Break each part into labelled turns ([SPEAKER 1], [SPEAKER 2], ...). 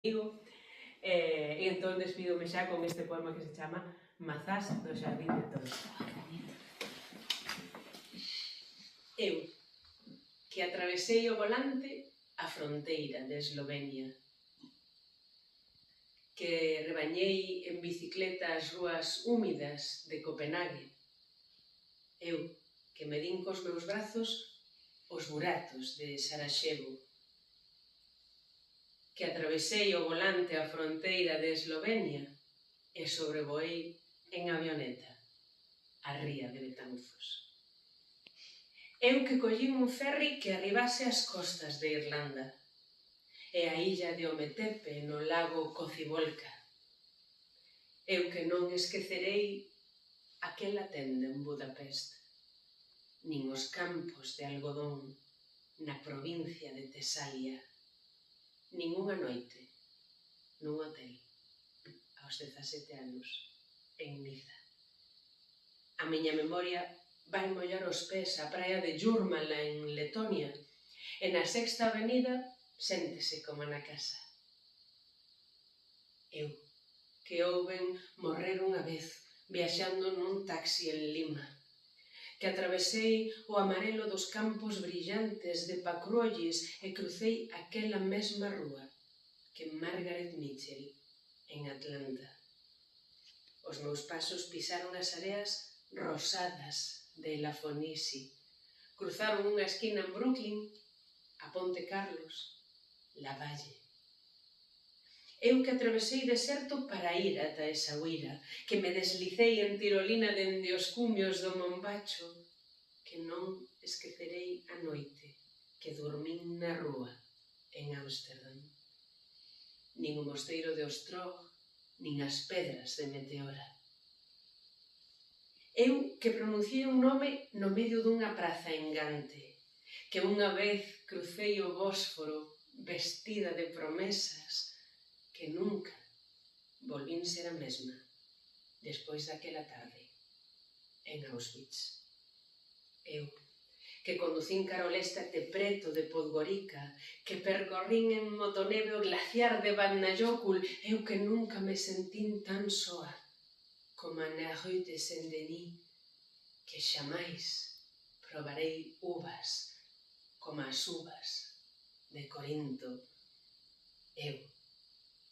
[SPEAKER 1] E entón despídome xa con este poema que se chama Mazás do Xardín de Tolstoi. Eu, que atravesei o volante a fronteira de Eslovenia, que rebañei en bicicleta as rúas húmidas de Copenhague, eu, que medín cos meus brazos os buratos de Sarajevo, que atravesei o volante a fronteira de Eslovenia e sobrevoei en avioneta a ría de Betanzos. Eu que collín un ferry que arribase ás costas de Irlanda e a illa de Ometepe no lago Kocibolka. Eu que non esquecerei aquela tenda en Budapest, nin os campos de algodón na provincia de Tesalia, nin unha noite nun hotel aos 17 anos en Niza. A miña memoria vai mollar os pés á praia de Jurmala en Letonia e na Sexta Avenida séntese como na casa. Eu, que houben morrer unha vez viaxando nun taxi en Lima, que atravesei o amarelo dos campos brillantes de Pakruoyis e crucei aquela mesma rúa que Margaret Mitchell en Atlanta. Os meus pasos pisaron as areas rosadas de Lafonisi, cruzaron unha esquina en Brooklyn, a Ponte Carlos, Lavalle. Eu que atravesei deserto para ir ata Essaouira, que me deslicei en tirolina dende os cumios do Mombacho, que non esquecerei a noite que dormín na rúa en Ámsterdam. Nin o mosteiro de Ostrog, nin as pedras de Meteora. Eu que pronunciei un nome no medio dunha praza en Gante, que unha vez crucei o Bósforo vestida de promesas, que nunca volvín ser a mesma despois daquela tarde en Auschwitz. Eu, que conducín cara ao leste até preto de Podgorica, que percorrín en motoneve o glaciar de Vatnajökull, eu que nunca me sentín tan soa como na rue de Saint-Denis, que xamais probarei uvas como as uvas de Corinto. Eu,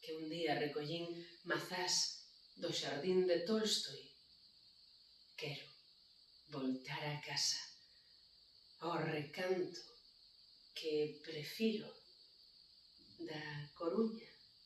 [SPEAKER 1] que un día recollín mazás do Xardín de Tolstoi, quero voltar a casa, ao recanto que prefiro da Coruña.